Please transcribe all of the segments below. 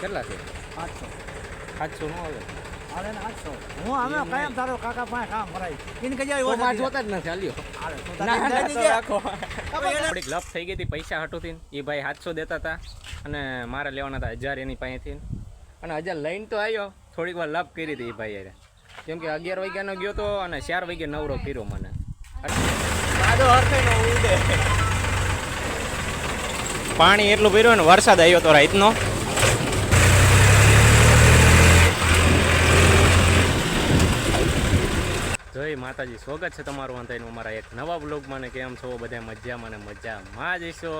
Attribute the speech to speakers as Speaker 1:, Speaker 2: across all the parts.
Speaker 1: કેટલા છે?
Speaker 2: 800.
Speaker 1: 700 નો આવે.
Speaker 2: હાલે ને 800. હું અમે કાયમ તારો કાકા પાસે કામ કરાય. એને કઈ જાય
Speaker 1: તો
Speaker 2: ઓછા
Speaker 1: માર
Speaker 2: દીધા.
Speaker 1: જોતા જ નથી હાલ્યો.
Speaker 2: હાલે તો
Speaker 1: ના
Speaker 2: તારે
Speaker 1: ના
Speaker 2: દઈ
Speaker 1: તો
Speaker 2: દેજે.
Speaker 1: રાખો. થોડીક લપ થઈ ગઈ હતી પૈસા હટુથી. એ ભાઈ 700 દેતા હતા અને મારે લેવાના હતા 1000 એની પાસેથી. અને 1000 લઈને તો આવ્યો. થોડીક વાર લપ કરી હતી એ ભાઈ યાર. કેમ કે 11 વાગ્યાનો ગયો તો અને 4 વાગે નવરો કર્યો મને. પાણી એટલું ભર્યું ને વરસાદ આવ્યો તો રાતનો. જય માતાજી, સ્વાગત છે તમારું અંતનું અમારા એક નવા બ્લોગમાં. ને કેમ છો બધા? મજામાં ને મજામાં જઈશો.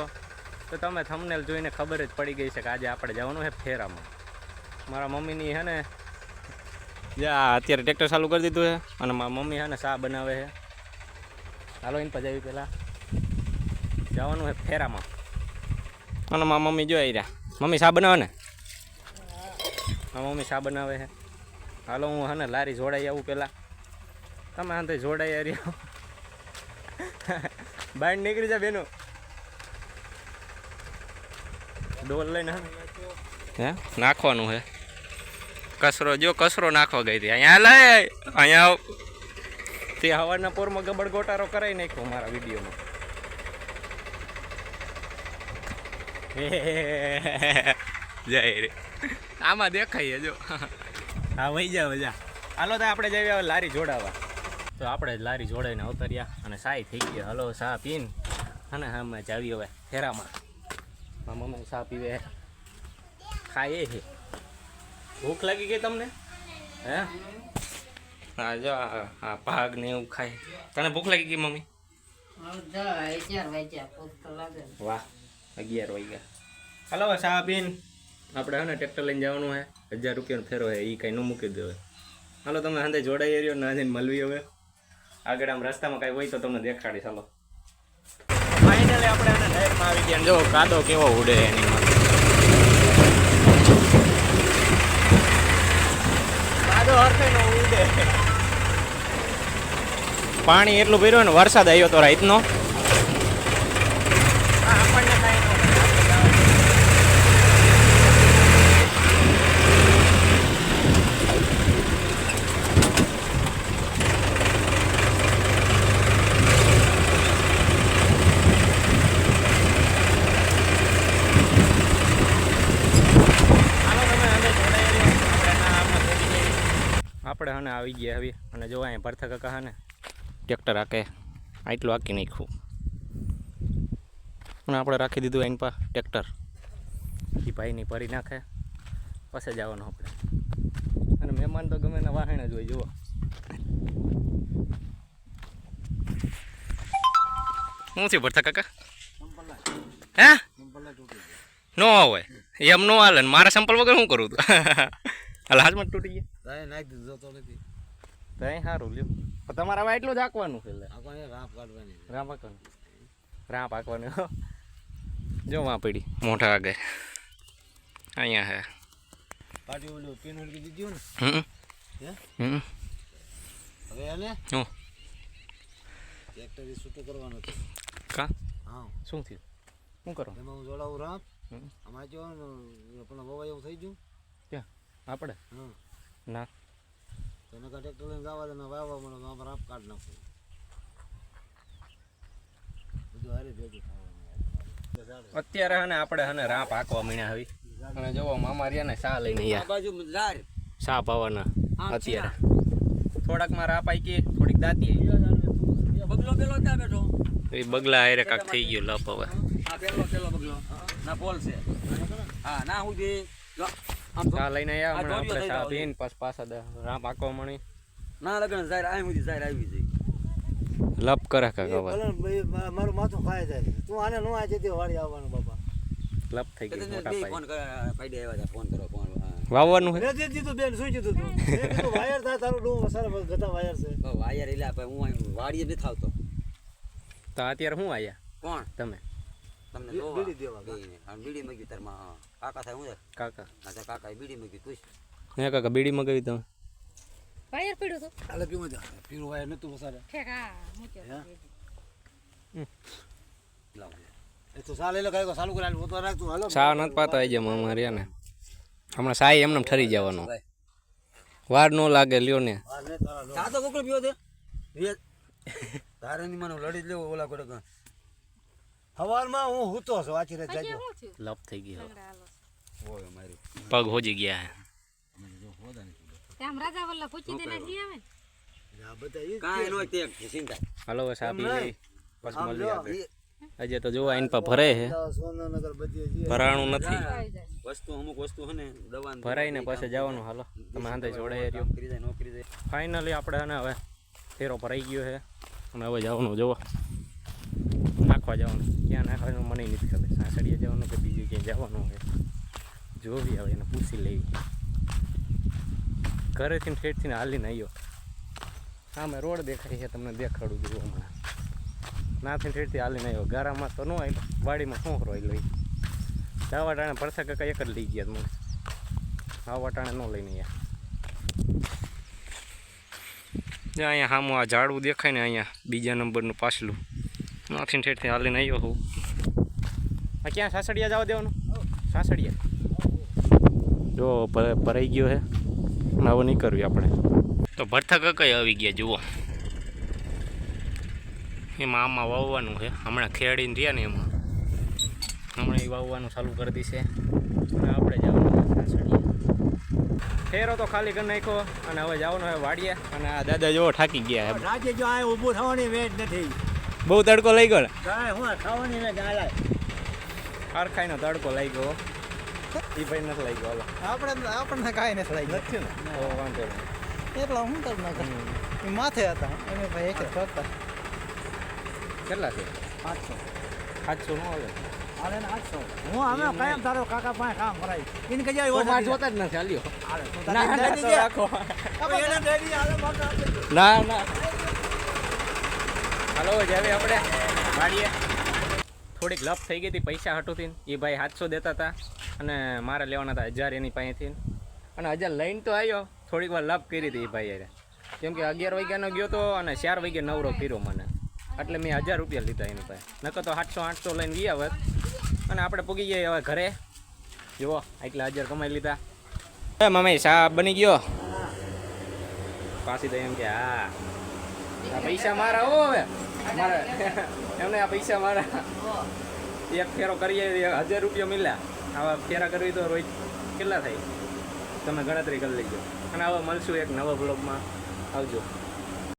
Speaker 1: તો તમે થંબનેલ જોઈને ખબર જ પડી ગઈ છે કે આજે આપણે જવાનું છે ફેરામાં. મારા મમ્મીની હે ને જ્યાં અત્યારે ટ્રેક્ટર ચાલુ કરી દીધું છે અને મારા મમ્મી હે ને ચા બનાવે છે. હાલો એને પજાવી પહેલાં જવાનું છે ફેરામાં. અને મારા મમ્મી જો આવી રહ્યા. મમ્મી ચા બનાવે ને? મારા મમ્મી ચા બનાવે છે. હાલો હું હે ને લારી જોડાઈ આવું પહેલાં. તમે આંતે જોડાઈ રહ્યો. બહાર નીકળી જા બેનો. ડોલ લઈને હે નાખવાનું હે કચરો. જો કચરો નાખવા ગઈ હતી અહીંયા. લે અહીંયા તે હવાના પોરમાં ગબડ ગોટારો કરાવી નાખ્યો મારા વિડીયોમાં. જય રે આમાં દેખાય જો. હા વહી જા વજા. હાલો તો આપણે જઈએ હવે લારી જોડાવા. તો આપણે લારી જોડાઈને અવતર્યા અને સાય થઈ ગઈ. હલો ચા પીને અને હા મેં જાવી હવે ફેરામાં. મારા મમ્મી ચા પીવે ખાય છે. ભૂખ લાગી ગઈ તમને? હે હા જો આ ભાગ ને એવું ખાય. તને ભૂખ લાગી ગઈ મમ્મી? વાહ 11 વાગ્યા. હાલો ચા પીને આપણે હે ને ટ્રેક્ટર લઈને જવાનું છે. 1000 રૂપિયાનો ફેરો છે એ કંઈ ન મૂકી દેવે. હાલો તમે હાંધે જોડાઈ રહ્યો ના જઈને મળવી. હવે આગળ આમ રસ્તામાં કાંઈ હોય તો તમને દેખાડીશ. ચાલો ફાઇનલી આપણે આને નહેરમાં આવી ગયા. જો કાદો કેવો ઉડે એની માં. કાદો હરખે નો ઉડે. પાણી એટલું ભર્યું ને વરસાદ આવ્યો તો રાતનો. આપણને કાંઈ આપણે હને આવી ગયા હવે. અને જો અહીંયા ભરથા કાકા હે ને ટ્રેક્ટર હાકે આટલું હાકી નાખ્યું અને આપણે રાખી દીધું એની પાસે ટ્રેક્ટર. એ ભાઈની ભરી નાખે પછી જવાનું આપણે. અને મહેમાન તો ગમે ને વાહણે જ હોય. જુઓ શું છે ભરથા કાકા? હે નો હોય એમ નો હાલે ને. મારા સંપલ વગર શું કરું તું? હાલ હાથમાં તૂટી ગયા.
Speaker 2: નાખી દીધો તો નથી.
Speaker 1: તઈ સારું લ્યો. તમારે હવે એટલું જ હાંકવાનું છે.
Speaker 2: રાપ કાઢવાની.
Speaker 1: રાપ હાંકવાનું. રાપ હાંકવાનું. જો વાં પડી મોઢા આગળ અહીંયા હે.
Speaker 2: પાટી ઓલું પેન ઓલી દીધું ને.
Speaker 1: હે
Speaker 2: હવે એને
Speaker 1: હું
Speaker 2: ટ્રેક્ટર છૂટું કરવાનું છે.
Speaker 1: કા
Speaker 2: હા
Speaker 1: શું થયું? શું કરો?
Speaker 2: એમાં હું જોડાવું રાપ. આમાં જો પણ વવાય એવું થઈ ગયું.
Speaker 1: ક્યાં આપણે?
Speaker 2: હા
Speaker 1: ના
Speaker 2: તો એને ટ્રેક્ટર લઈને જવા દે ને વાવવા મને આમાં રાપ કાઢ નાખું. બધું હારે ભેગું થવાનું.
Speaker 1: અત્યારે હને આપણે હને રાપ હાંકવા મીણ્યા હવે. અને જોવો મામા રહ્યા ને ચા લઈને અહીંયા ચા પાવાના. અત્યારે થોડાક માં રાપ આઈ થોડીક દાતી
Speaker 2: બગલો પેલો ત્યાં બેઠો.
Speaker 1: એ બગલા હારે કાક થઈ ગયો લપ. હવે
Speaker 2: આ પેલો બગલો ના પોલ છે. હા ના હું દે
Speaker 1: ચા લઈને આવ્યા હમણાં આપણે ચા પીને પાછા રાપ હાંકવા મળી.
Speaker 2: ના લગન જાહેર આ સુધી જાહેર આવી જાય.
Speaker 1: લપ કરે કાકા હવે.
Speaker 2: મારું માથું ખાય જાય. તું આને નો આ જતી વાડી આવવાનું બાપા.
Speaker 1: લપ થઈ ગઈ મોટા પાયે.
Speaker 2: ફોન કરે ફાઈડે આવ્યા હતા. ફોન કરો ફોન
Speaker 1: વાવવાનું છે.
Speaker 2: મેં દીધું બેન સુઈ જતું તું. મેં કીધું વાયર થાય તારું ડૂ સારા ગતા વાયર છે. વાયર એટલે આપણે હું વાડીએ નથી આવતો.
Speaker 1: તો અત્યારે શું આયા
Speaker 2: કોણ
Speaker 1: તમે?
Speaker 2: તમને જોવા બીડી દેવા ગઈને અને બીડી મગ્યું તાર માં કાકા થાય હું
Speaker 1: કાકા?
Speaker 2: હા તો કાકા બીડી મગ્યું પૂછ.
Speaker 1: હે કાકા બીડી મગાવી તમે?
Speaker 3: વાયર પડ્યું તો
Speaker 2: હાલે પીવું જા. પીરું વાયર નતું વસારે.
Speaker 3: ઠેકા મૂક્યો.
Speaker 2: લાવ એ તો સાલે લે કાઈ ચાલુ કરાલ તો રાખ તું હાલો.
Speaker 1: ચા નત પાતા આવી જાય મામા રહ્યા ને. હમણાં સાઈ એમને ઠરી જવાનું વાર ન લાગે લ્યો ને
Speaker 2: ચા તો કોકડો પીવો તે તારે ની મને લડી જ લેવો ઓલા કોડે
Speaker 4: હવારમાં હું હૂતો છું આખી રાત
Speaker 3: પછી
Speaker 4: જાગ્યો.
Speaker 3: શું થયું
Speaker 1: લપ થઈ ગયો
Speaker 3: લંગડા હાલો
Speaker 2: ઓય મારી
Speaker 1: પગ હોજી ગયા
Speaker 3: આમ રાજા વલ્લા પૂછી દે નાખી આવે ને
Speaker 4: આ બધા ઈ જ
Speaker 2: કાંઈ નો તે ચિંતા
Speaker 1: હાલો બસ આપી લઈ પછી
Speaker 4: આમ
Speaker 1: મળીએ
Speaker 4: જો,
Speaker 1: આપણે હજી તો જોવા આઈન પર ભરે છે
Speaker 4: સોનનગર બધી જે
Speaker 1: ભરાણું નથી
Speaker 3: આવી જાય
Speaker 2: વસ્તુ અમુક વસ્તુ હે ને દવા
Speaker 1: ભરાઈને પછી જવાનું હાલો તમે હાંધે જોડાઈ રહ્યો
Speaker 2: કરી જાય નોકરી જાય
Speaker 1: ફાઇનલી આપણે અને હવે ફેરો ભરાઈ ગયો છે અને હવે જવાનું જોવો નાખવા જવાનું ક્યાં નાખવાનું મને નથી ખબર સાસડીએ જવાનું કે બીજું ક્યાંય જવાનું હોય જોવી હવે એને પૂછી લેવી ઘરેથી ઠેઠથી હાલીને આવ્યો સામે રોડ દેખાય છે તમને દેખાડું જોવું હમણાં નાથી ઠેઠથી હાલીને આવ્યો ગારામાં તો ન આવ્યો વાડીમાં શું રોઈ લઈ દવા ટાણે ભરસા કાકા એક જ લઈ ગયા મને આવા ટાણે ન લઈને ગયા અહીંયા સામું આ ઝાડવું દેખાય ને અહીંયા બીજા નંબરનું પાછલું નાથી ઠેઠથી હાલીને આવ્યો હું આ ક્યાં સાસડિયા જવા દેવાનું સાસડિયા જો ભરાઈ ગયો છે અને હવે નહીં કરવી આપણે તો ભરથા કાકાઈ આવી ગયા જુઓ એમાં આમાં વાવવાનું છે હમણાં ખેડીને રહ્યા ને એમાં હમણાં એ વાવવાનું ચાલુ કરી દીશે અને આપણે જવાનું સાસડિયા ફેરો તો ખાલી કરી નાખ્યો અને હવે જવાનું હવે વાડીએ અને આ દાદા જેવો થાકી ગયા છે
Speaker 4: રાજે જો આ ઊભું થવાની વેટ નથી
Speaker 1: બહુ તડકો લઈ ગયો
Speaker 4: કાંઈ હું ખાવાની ને ગાલા
Speaker 1: અરખાઈનો તડકો લઈ ગયો એ ભાઈ નથી લઈ ગયો
Speaker 5: આપણને કાંઈ નથી લાગ્યું
Speaker 1: નથી ને તો વાંધો નહીં
Speaker 5: એટલા હું કરું ના કરું એ માથે હતા અમે ભાઈ એક જ કરતા
Speaker 1: કેટલા છે
Speaker 5: 500
Speaker 1: સાતસો નો હાલે
Speaker 4: હાલે ને 800 હું અમે કાયમ તારો કાકા પાસે કામ કરાય એને કે જાય
Speaker 1: તો મારે
Speaker 4: ઓછા
Speaker 1: જોતા જ નથી હાલ્યો
Speaker 4: હાલે તો
Speaker 1: ના
Speaker 4: તારે
Speaker 1: ના
Speaker 4: દઈ
Speaker 1: તો
Speaker 4: દે.
Speaker 1: રાખો
Speaker 4: હવે એને દઈ દે, હાલે બાપા આપી દે.
Speaker 1: ના ના હાલો જાવે આપણે વાડીએ થોડીક લપ થઈ ગઈ હતી પૈસા હટુથી એ ભાઈ 700 દેતા હતા અને મારે લેવાના હતા 1000 એની પાસેથી અને 1000 લઈને તો આવ્યો થોડીક વાર લપ કરી હતી એ ભાઈ યાર કેમ કે 11 વાગ્યાનો ગયો તો અને 4 વાગે નવરો કર્યો મને એટલે મેં 1000 રૂપિયા લીધા એની પાસે નકર તો 700 લઈને ગયા હોત અને આપણે પૂગી ગયા હવે ઘરે જુઓ એટલા 1000 કમાઈ લીધા એ મમ્મી ચા બની ગયો પાછી તો એમ કે હા આ પૈસા મારા હો હવે મારા એમને આ પૈસા મારા એક ફેરો કરીએ 1000 રૂપિયા મળ્યા આવા ફેરા કરવી તો રોજ કેટલા થાય તમે ગણતરી કરી લેજો અને હવે મળશું એક નવા બ્લોગમાં આવજો